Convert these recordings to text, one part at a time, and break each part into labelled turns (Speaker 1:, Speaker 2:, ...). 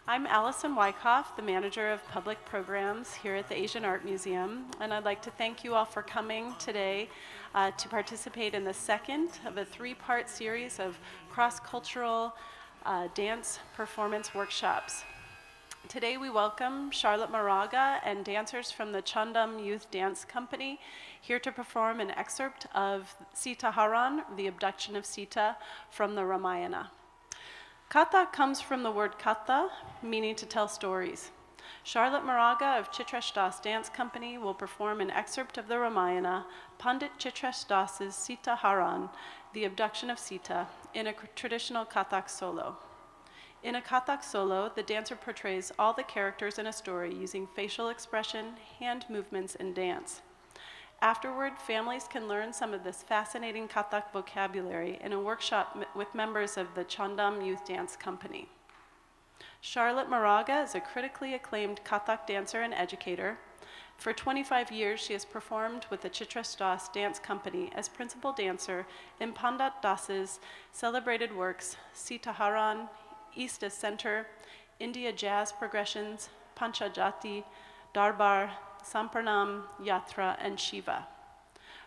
Speaker 1: I'm Allison Wyckoff, the manager of public programs here at the Asian Art Museum, and I'd like to thank you all for coming today to participate in the second of a three-part series of cross-cultural dance performance workshops. Today we welcome Charlotte Moraga and dancers from the Chhandam Youth Dance Company here to perform an excerpt of Sita Haran, the Abduction of Sita, from the Ramayana. Katha comes from the word katha, meaning to tell stories. Charlotte Moraga of Chitresh Dance Company will perform an excerpt of the Ramayana, Pandit Chitresh Das's Sita Haran, the Abduction of Sita, in a traditional Kathak solo. In a Kathak solo, the dancer portrays all the characters in a story using facial expression, hand movements, and dance. Afterward, families can learn some of this fascinating Kathak vocabulary in a workshop with members of the Chhandam Youth Dance Company. Charlotte Moraga is a critically acclaimed Kathak dancer and educator. For 25 years, she has performed with the Chitresh Dance Company as principal dancer in Pandit Das's celebrated works Sithahharan, East as Center, India Jazz Progressions, Panchavati, Darbar, Samparnam, Yatra, and Shiva.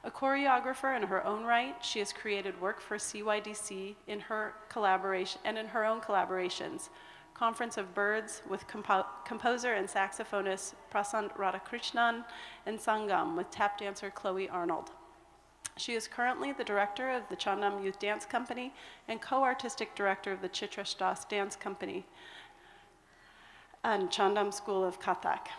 Speaker 1: A choreographer in her own right, she has created work for CYDC in her collaboration and in her own collaborations. Conference of Birds with composer and saxophonist Prasant Radhakrishnan, and Sangam with tap dancer Chloe Arnold. She is currently the director of the Chhandam Youth Dance Company and co-artistic director of the Chitresh Dance Company and Chhandam School of Kathak.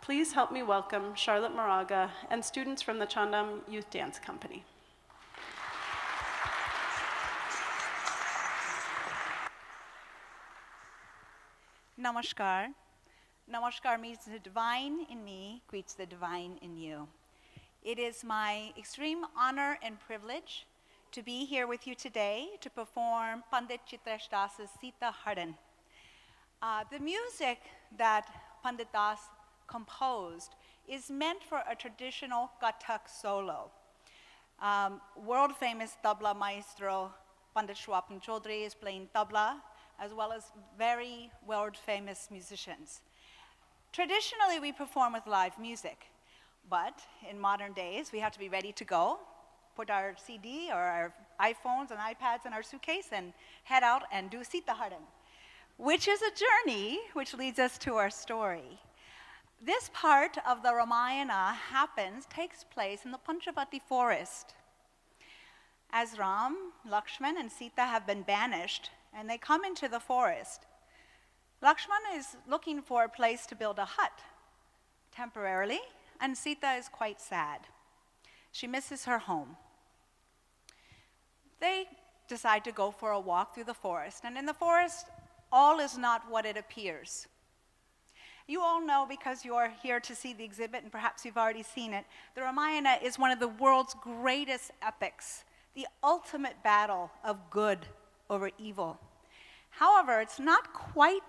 Speaker 1: Please help me welcome Charlotte Moraga and students from the Chhandam Youth Dance Company.
Speaker 2: Namaskar. Namaskar means the divine in me greets the divine in you. It is my extreme honor and privilege to be here with you today to perform Pandit Chitresh Das's Sita Haran. The music that Pandit Das composed is meant for a traditional Kathak solo. World famous tabla maestro Pandit Shwapan Chaudhary is playing tabla, as well as very world famous musicians. Traditionally, we perform with live music, but in modern days, we have to be ready to go, put our CD or our iPhones and iPads in our suitcase and head out and do Sithahharan, which is a journey which leads us to our story. This part of the Ramayana takes place in the Panchavati forest. As Ram, Lakshmana, and Sita have been banished, and they come into the forest, Lakshmana is looking for a place to build a hut temporarily, and Sita is quite sad. She misses her home. They decide to go for a walk through the forest, and in the forest, all is not what it appears. You all know, because you're here to see the exhibit, and perhaps you've already seen it, the Ramayana is one of the world's greatest epics, the ultimate battle of good over evil. However, it's not quite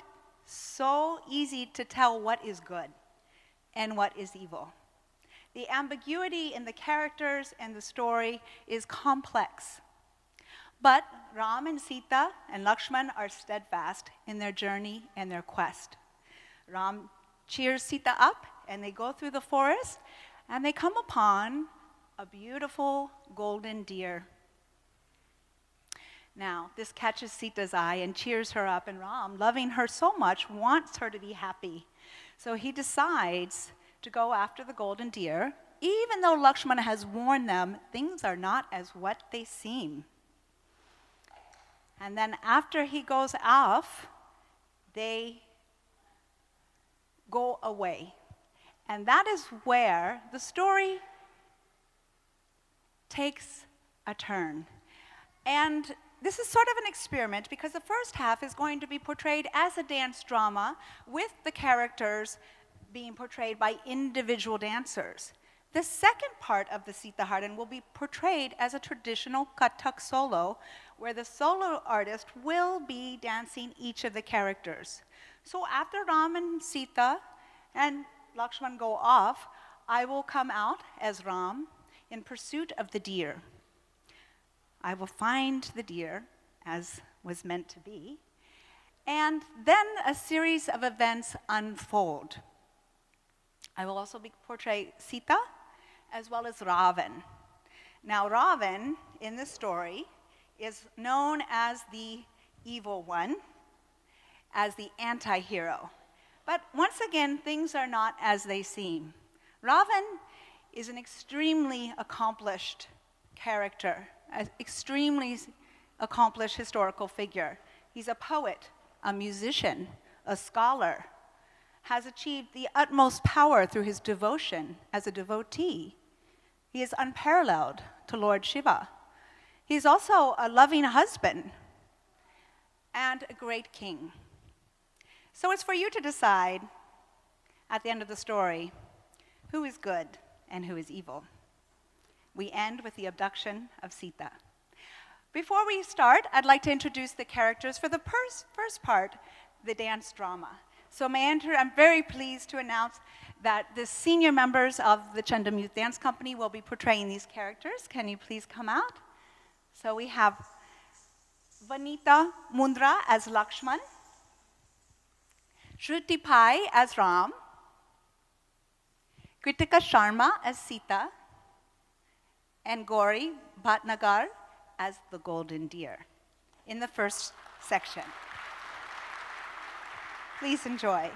Speaker 2: so easy to tell what is good and what is evil. The ambiguity in the characters and the story is complex. But Ram and Sita and Lakshmana are steadfast in their journey and their quest. Ram cheers Sita up, and they go through the forest, and they come upon a beautiful golden deer. Now, this catches Sita's eye and cheers her up, and Ram, loving her so much, wants her to be happy. So he decides to go after the golden deer, even though Lakshmana has warned them things are not as what they seem. And then after he goes off, they go away. And that is where the story takes a turn. And this is sort of an experiment, because the first half is going to be portrayed as a dance drama with the characters being portrayed by individual dancers. The second part of the Sithahharan will be portrayed as a traditional Kathak solo, where the solo artist will be dancing each of the characters. So after Ram and Sita and Lakshman go off, I will come out as Ram in pursuit of the deer. I will find the deer, as was meant to be, And then a series of events unfold. I will also portray Sita as well as Ravana. Now, Ravana in the story is known as the evil one, as the anti-hero. But once again, things are not as they seem. Ravana is an extremely accomplished character, an extremely accomplished historical figure. He's a poet, a musician, a scholar, has achieved the utmost power through his devotion as a devotee. He is unparalleled to Lord Shiva. He's also a loving husband and a great king. So it's for you to decide at the end of the story who is good and who is evil. We end with the abduction of Sita. Before we start, I'd like to introduce the characters for the first part, the dance drama. So I'm very pleased to announce that the senior members of the Chhandam Youth Dance Company will be portraying these characters. Can you please come out? So we have Vanita Mundra as Lakshman, Shruti Pai as Ram, Kritika Sharma as Sita, and Gauri Bhatnagar as the golden deer in the first section. Please enjoy.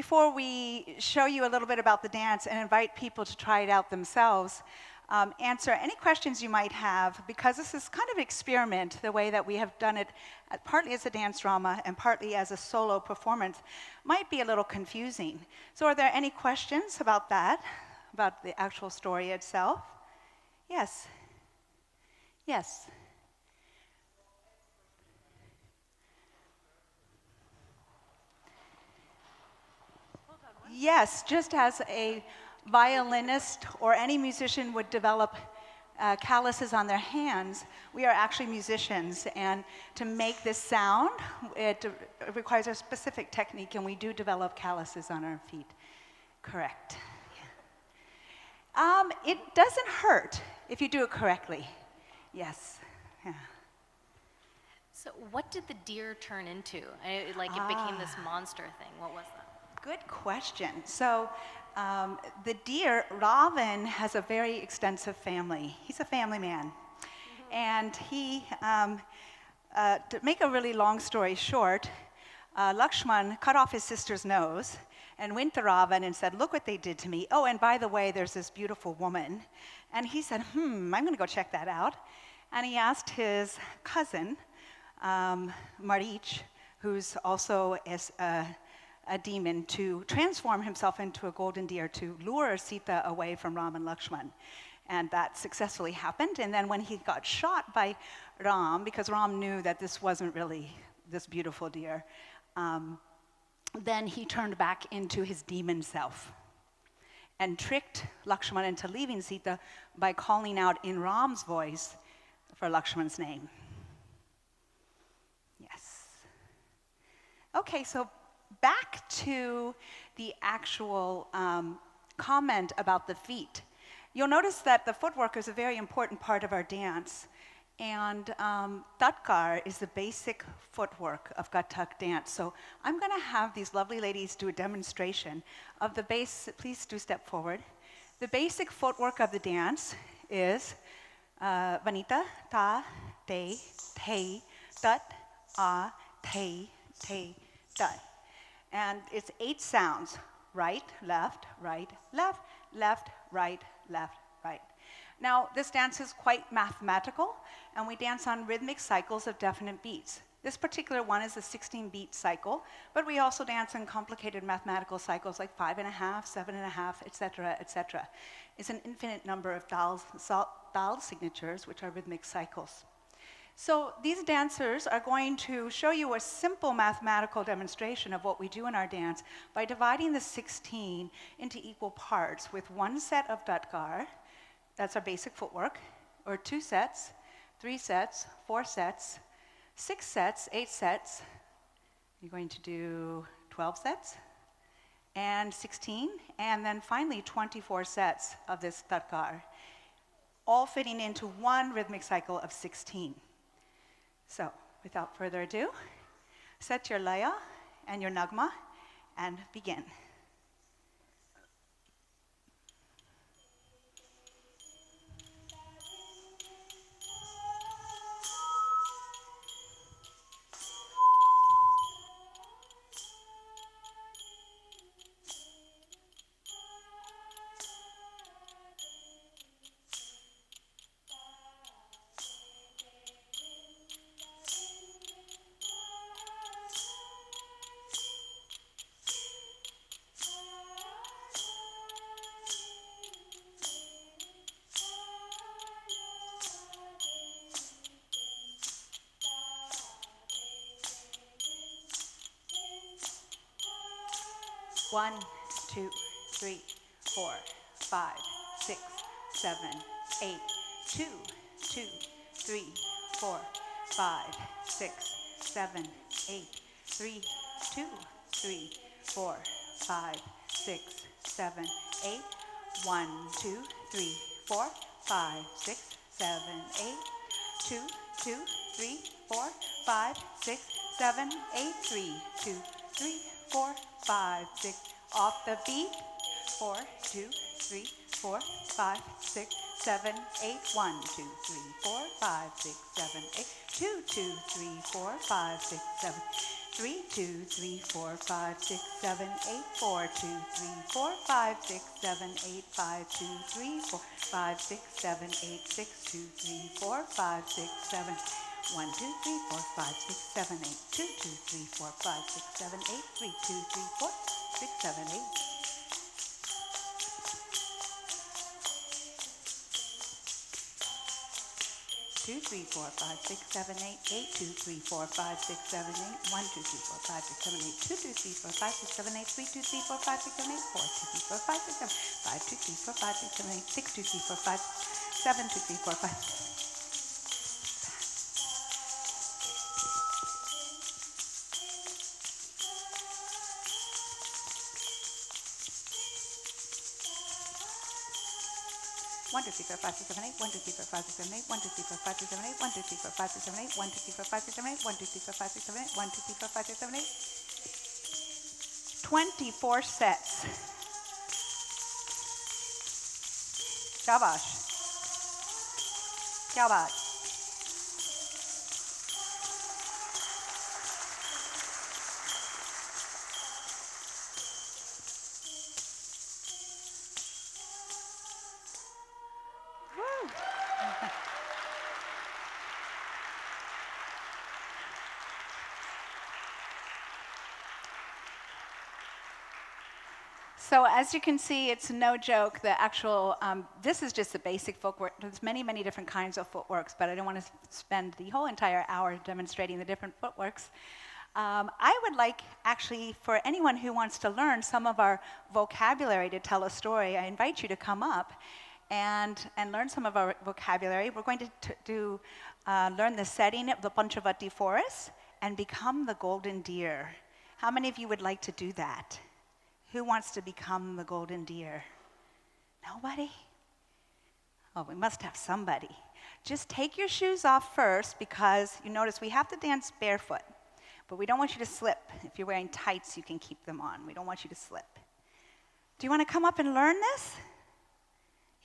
Speaker 2: before we show you a little bit about the dance and invite people to try it out themselves, answer any questions you might have, because this is kind of an experiment, the way that we have done it, partly as a dance drama and partly as a solo performance, might be a little confusing. So are there any questions about that, about the actual story itself? Yes. Yes. Yes, just as a violinist or any musician would develop calluses on their hands, we are actually musicians, and to make this sound, it requires a specific technique, and we do develop calluses on our feet. Correct. Yeah. It doesn't hurt if you do it correctly. Yes. Yeah.
Speaker 3: So what did the deer turn into? It became this monster thing. What was that?
Speaker 2: Good question. So the deer, Ravana, has a very extensive family. He's a family man. And he, to make a really long story short, Lakshmana cut off his sister's nose and went to Ravana and said, "Look what they did to me. Oh, and by the way, there's this beautiful woman." And he said, I'm going to go check that out. And he asked his cousin, Maricha, who's also a demon, to transform himself into a golden deer to lure Sita away from Rama and Lakshmana. And that successfully happened. And then when he got shot by Ram, because Ram knew that this wasn't really this beautiful deer, then he turned back into his demon self and tricked Lakshmana into leaving Sita by calling out in Ram's voice for Lakshmana's name. Yes. Okay, so back to the actual comment about the feet. You'll notice that the footwork is a very important part of our dance. And tatkar is the basic footwork of Kathak dance. So I'm going to have these lovely ladies do a demonstration of the base. Please do step forward. The basic footwork of the dance is vanita, ta, te, tat, te, tat. And it's 8 sounds: right, left, right, left, left, right, left, right. Now, this dance is quite mathematical, and we dance on rhythmic cycles of definite beats. This particular one is a 16-beat cycle, but we also dance in complicated mathematical cycles like 5.5, 7.5, etc., etc. It's an infinite number of dal signatures, which are rhythmic cycles. So these dancers are going to show you a simple mathematical demonstration of what we do in our dance by dividing the 16 into equal parts with 1 set of datkar. That's our basic footwork, or 2 sets, 3 sets, 4 sets, 6 sets, 8 sets. You're going to do 12 sets, and 16, and then finally 24 sets of this tatkar, all fitting into one rhythmic cycle of 16. So, without further ado, set your laya and your nagma and begin. One, 2, 3, 4, 5, 6, 7, 8. 2, 2, 3, 4, 5, 6, 7, 8. 3, 2, 3, 4, 5, 6, 7, 8. 1, 2, 3, 4, 5, 6, 7, 8. 2, 2, 3, 4, 5, 6, 7, 8. 3, 2, 3, 4, 5, 6. Off the beat. 4, 2, 3, 4, 5, 6, 7, 8. 1, 2, 3, 4, 5, 6, 7, 8. 2, 2, 3, 4, 5, 6, 7. 3, 2, 3, 4, 5, 6, 7, 8, 4, 2, 3, 4, 5, 6, 7, 8, 5, 2, 3, 4, 5, 6, 7, 8, 6, 2, 3, 4, 5, 6, 7, 1, 2, 3, 4, 5, 6, 7, 8, 2, 2, 3, 4, 5, 6, 7, 8, 3, 2, 3, 4, 6, 7, 8. 2, 3, 4, 5, 6, 7, 8, 8, 2, 3, 4, 5, 6, 7, 8, 1, 2, 3, 4, 5, 6, 7, 8, 2, 2, 3, 4, 5, 6, 7, 8, 3, 2, 3, 4, 5, 6, 7, 8, 4, 2, 3, 4, 5, 6, 7, 5, 2, 3, 4, 5, 6, 7, 8, 6, 2, 3, 4, 5, 7, 2, 3, 4, 5. 1, 2, 3, 4, 5, 6, 7, 8, 1, 2, 3, 4, 5, 6, 7, 8, 1, 2, 3, 4, 5, 6, 7, 8, 1, 2, 3, 4, 5, 6, 7, 8, 1, 2, 3, 4, 5, 6, 7, 8, 1, 2, 3, 4, 5, 6, 7, 8, 1, 2, 3, 4, 5, 6, 7, 8. 24 sets. Shabash. Shabash. Woo. So as you can see, it's no joke. The actual, this is just the basic footwork. There's many, many different kinds of footworks, but I don't want to spend the whole entire hour demonstrating the different footworks. I would like, actually, for anyone who wants to learn some of our vocabulary to tell a story, I invite you to come up and learn some of our vocabulary. We're going to learn the setting of the Panchavati forest and become the golden deer. How many of you would like to do that? Who wants to become the golden deer? Nobody? Oh, we must have somebody. Just take your shoes off first, because you notice we have to dance barefoot, but we don't want you to slip. If you're wearing tights, you can keep them on. We don't want you to slip. Do you want to come up and learn this?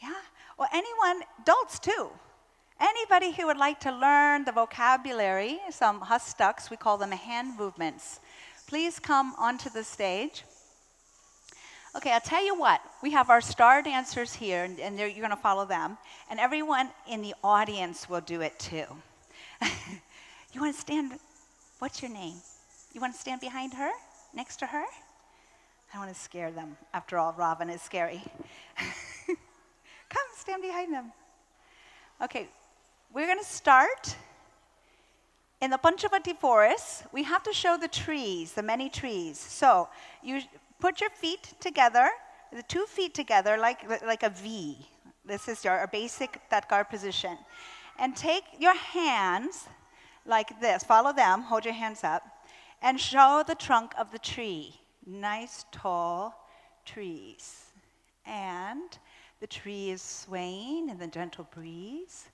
Speaker 2: Yeah? Well, anyone, adults too. Anybody who would like to learn the vocabulary, some hastaks, we call them hand movements, please come onto the stage. Okay, I'll tell you what. We have our star dancers here, and you're going to follow them. And everyone in the audience will do it too. You want to stand, what's your name? You want to stand behind her, next to her? I don't want to scare them. After all, Ravana is scary. Come, stand behind them. Okay, we're going to start. In the Panchavati forest, we have to show the trees, the many trees. So you put your feet together, the 2 feet together like a V. This is our basic Tatkar position. And take your hands like this. Follow them, hold your hands up, and show the trunk of the tree. Nice, tall trees. And the tree is swaying in the gentle breeze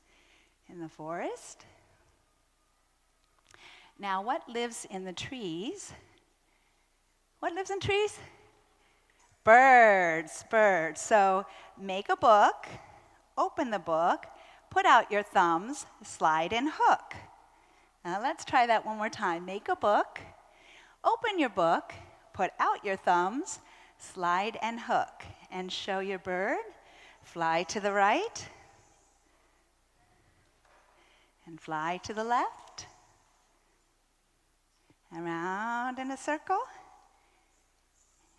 Speaker 2: in the forest. Now, what lives in the trees? What lives in trees? Birds, birds. So make a book, open the book, put out your thumbs, slide and hook. Now let's try that one more time. Make a book, open your book, put out your thumbs, slide and hook, and show your bird. Fly to the right, and fly to the left, around in a circle,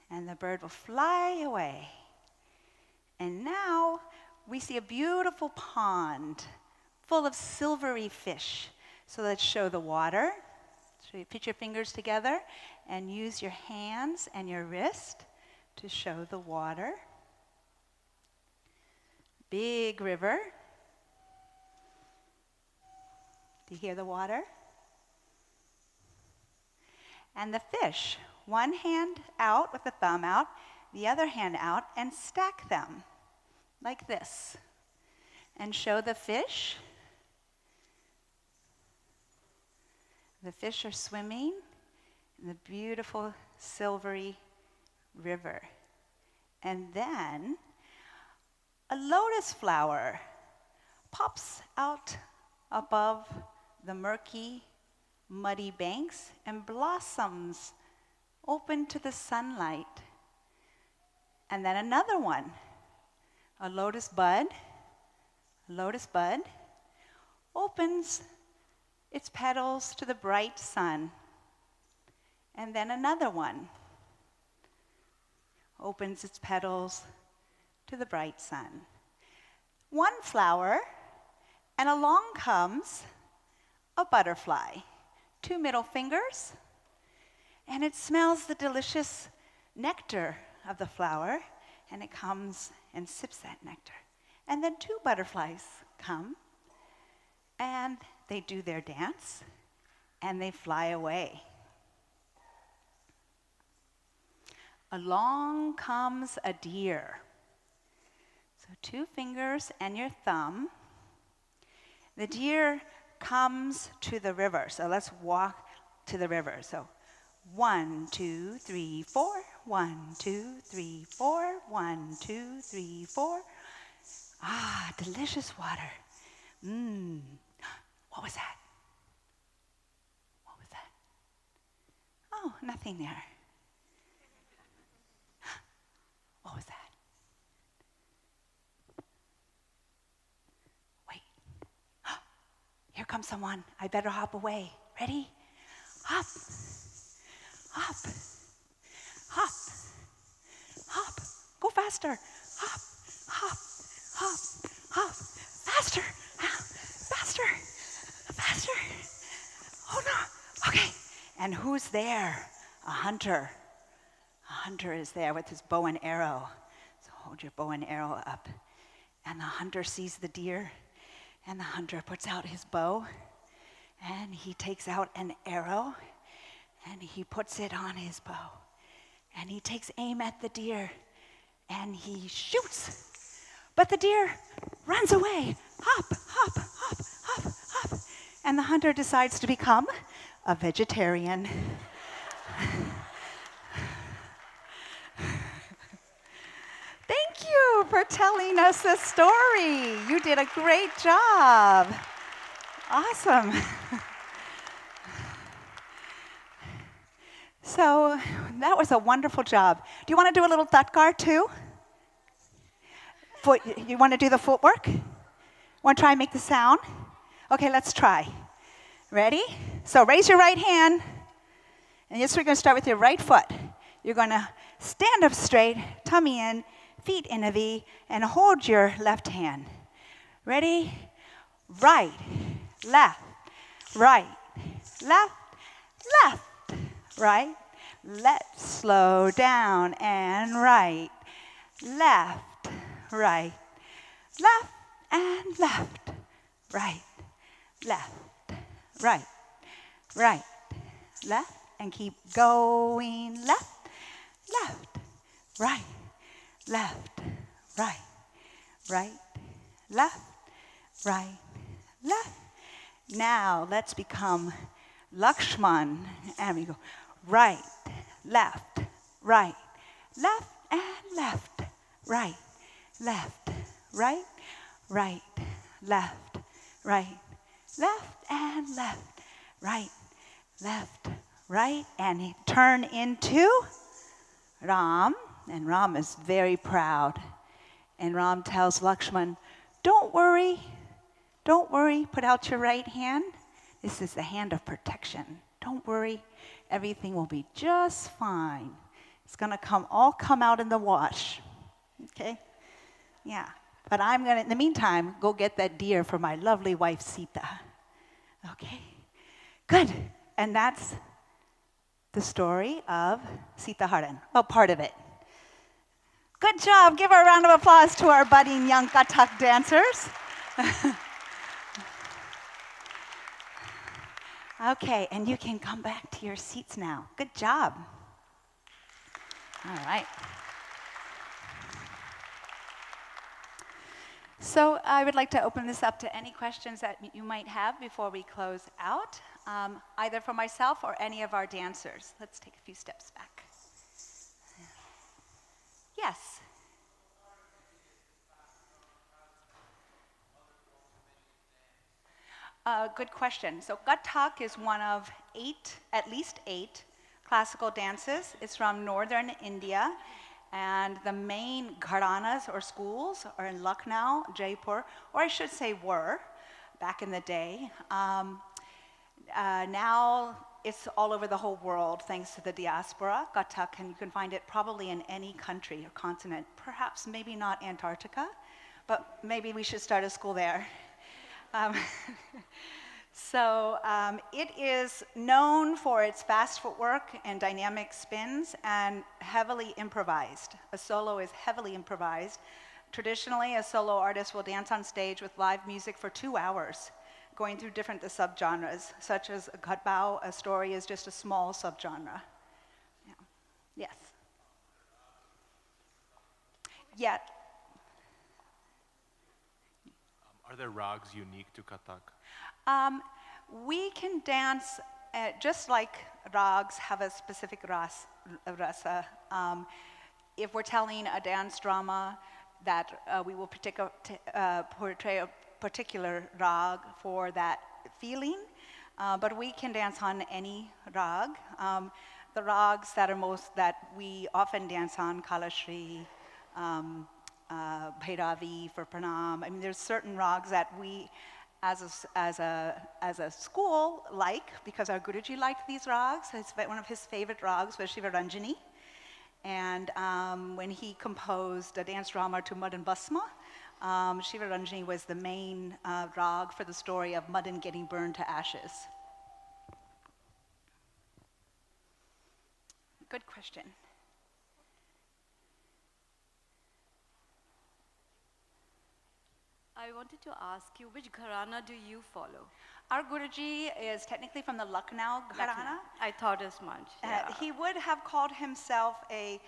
Speaker 2: and the bird will fly away. And now we see a beautiful pond full of silvery fish. So let's show the water. So you put your fingers together and use your hands and your wrist to show the water. Big river. Do you hear the water? And the fish. One hand out with the thumb out, the other hand out, and stack them like this. And show the fish. The fish are swimming in the beautiful silvery river. And then a lotus flower pops out above the murky muddy banks, and blossoms open to the sunlight. And then another one, a lotus bud opens its petals to the bright sun. And then another one opens its petals to the bright sun. One flower, and along comes a butterfly. 2 middle fingers, and it smells the delicious nectar of the flower, and it comes and sips that nectar. And then 2 butterflies come, and they do their dance, and they fly away. Along comes a deer. So 2 fingers and your thumb. The deer comes to the river. So let's walk to the river. So 1, 2, 3, 4. 1, 2, 3, 4. 1, 2, 3, 4. Ah, delicious water. What was that? What was that? Oh, nothing there. What was that? Wait. Here comes someone. I better hop away. Ready? Hop. Hop. Hop. Hop. Go faster. Hop. Hop. Hop. Hop. Faster. Faster. Faster. Oh no. Okay. And who's there? A hunter. A hunter is there with his bow and arrow. So hold your bow and arrow up. And the hunter sees the deer, and the hunter puts out his bow, and he takes out an arrow, and he puts it on his bow. And he takes aim at the deer, and he shoots. But the deer runs away. Hop, hop, hop, hop, hop. And the hunter decides to become a vegetarian. Thank you for telling us this story. You did a great job. Awesome. So that was a wonderful job. Do you want to do a little Thatkar too? You want to do the footwork? Want to try and make the sound? Okay, let's try. Ready? So raise your right hand. And yes, we're going to start with your right foot. You're going to stand up straight, tummy in, feet in a V, and hold your left hand. Ready? Right, left, right, left, left, right. Let's slow down and right, left, right, left, and left, right, left, right, right, left, and keep going. Left, left, right, left, right, right, left, right, left. Now let's become Lakshmana, and we go right, left, right, left, and left, right, left, right, right, left, right, left, and left, right, left, right, and turn into Ram. And Ram is very proud. And Ram tells Lakshman, don't worry, put out your right hand. This is the hand of protection. Don't worry, everything will be just fine. It's going to all come out in the wash. Okay? Yeah. But I'm going to, in the meantime, go get that deer for my lovely wife, Sita. Okay? Good. And that's the story of Sita Haran. Well, part of it. Good job. Give a round of applause to our budding young Kathak dancers. Okay, and you can come back to your seats now. Good job. All right. So I would like to open this up to any questions that you might have before we close out, either for myself or any of our dancers. Let's take a few steps back. Yes. Good question. So Kathak is one of at least eight classical dances. It's from northern India, and the main gharanas or schools are in Lucknow, Jaipur, or I should say were back in the day. Now it's all over the whole world thanks to the diaspora, Kathak, and you can find it probably in any country or continent. Perhaps maybe not Antarctica, but maybe we should start a school there. It is known for its fast footwork and dynamic spins and heavily improvised. A solo is heavily improvised. Traditionally, a solo artist will dance on stage with live music for 2 hours, going through different subgenres, such as a ghatbao, a story is just a small subgenre. Yeah. Yes. Yet.
Speaker 4: Are there rags unique to Kathak?
Speaker 2: We can dance just like rags have a specific rasa. If we're telling a dance drama that we will portray a particular rag for that feeling, but we can dance on any rag. The rags that we often dance on, Kalashri, Bhairavi for pranam. I mean, there's certain rags that we, as a school, like, because our Guruji liked these rags. One of his favorite rags was Shiva Ranjani. And when he composed a dance drama to Mud and Basma, Shiva Ranjani was the main rag for the story of Madan getting burned to ashes. Good question.
Speaker 5: I wanted to ask you, which gharana do you follow?
Speaker 2: Our Guruji is technically from the Lucknow gharana.
Speaker 5: I thought as much. Yeah.
Speaker 2: He would have called himself a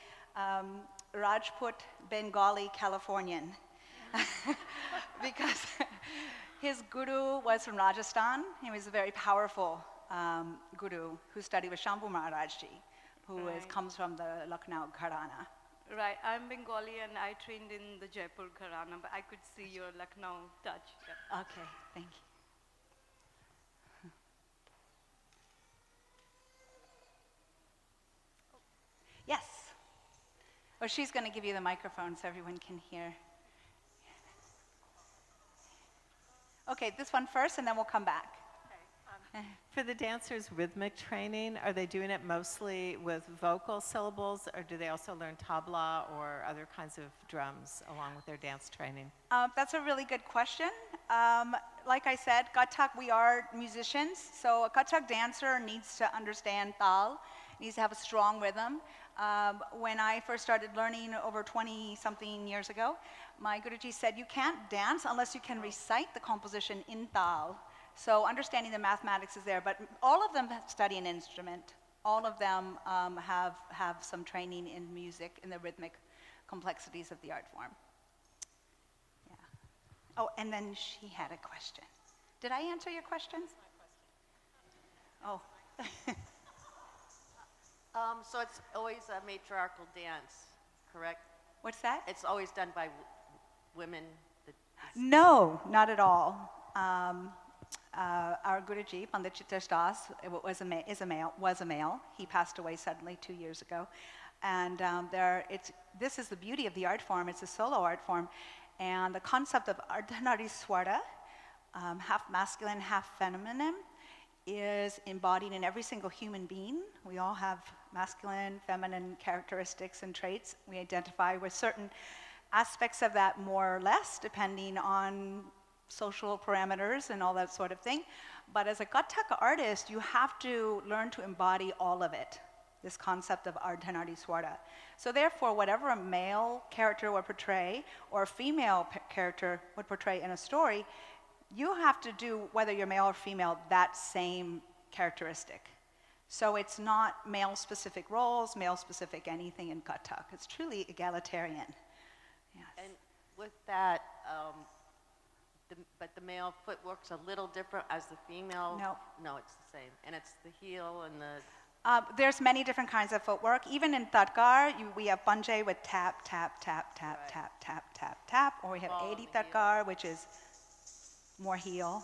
Speaker 2: Rajput Bengali Californian because his guru was from Rajasthan. He was a very powerful guru who studied with Shambhu Maharajji, who comes from the Lucknow gharana.
Speaker 5: Right, I'm Bengali and I trained in the Jaipur gharana, but I could see your Lucknow touch. Yeah.
Speaker 2: Okay, thank you. Yes. Well, she's going to give you the microphone so everyone can hear. Okay, this one first, and then we'll come back.
Speaker 6: For the dancers' rhythmic training, are they doing it mostly with vocal syllables, or do they also learn tabla or other kinds of drums along with their dance training?
Speaker 2: That's a really good question. Like I said, Kathak, we are musicians, so a Kathak dancer needs to understand tal, needs to have a strong rhythm. When I first started learning over 20-something years ago, my Guruji said, you can't dance unless you can recite the composition in tal. So understanding the mathematics is there, but all of them study an instrument. All of them have some training in music, in the rhythmic complexities of the art form. Yeah. Oh, and then she had a question. Did I answer your questions? Oh.
Speaker 7: So it's always a matriarchal dance, correct?
Speaker 2: What's that?
Speaker 7: It's always done by women?
Speaker 2: No, not at all. Our Guruji, Pandit Chitresh was a male. He passed away suddenly 2 years ago. And this is the beauty of the art form. It's a solo art form. And the concept of Ardhanari Swara, half masculine, half feminine, is embodied in every single human being. We all have masculine, feminine characteristics and traits. We identify with certain aspects of that more or less, depending on social parameters and all that sort of thing. But as a Kathak artist, you have to learn to embody all of it, this concept of Ardhanari Swara. So therefore, whatever a male character would portray, or a female character would portray in a story, you have to do, whether you're male or female, that same characteristic. So it's not male-specific roles, male-specific anything in Kathak. It's truly egalitarian. Yes.
Speaker 7: And with that, but the male footwork's a little different as the female?
Speaker 2: No.
Speaker 7: No, it's the same. And it's the heel and the...
Speaker 2: There's many different kinds of footwork. Even in Tatkar, we have Panjay with tap, tap, tap, tap,
Speaker 7: Right.
Speaker 2: tap, tap, tap, tap. Or we have
Speaker 7: Follow
Speaker 2: 80
Speaker 7: the heel.
Speaker 2: Tatkar, which is more heel.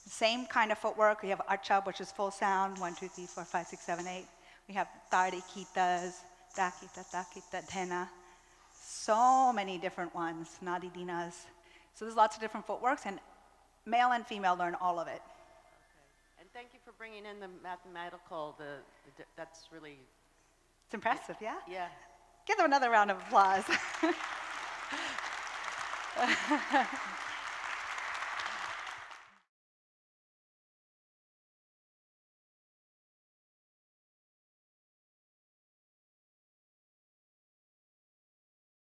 Speaker 2: Same kind of footwork. We have archa, which is full sound, 1, 2, 3, 4, 5, 6, 7, 8. We have tarikitas, dakita, takita, dhena. So many different ones, nadidinas. So there's lots of different footworks, and male and female learn all of it.
Speaker 7: And thank you for bringing in the mathematical, that's really,
Speaker 2: It's impressive, yeah?
Speaker 7: yeah.
Speaker 2: Give them another round of applause.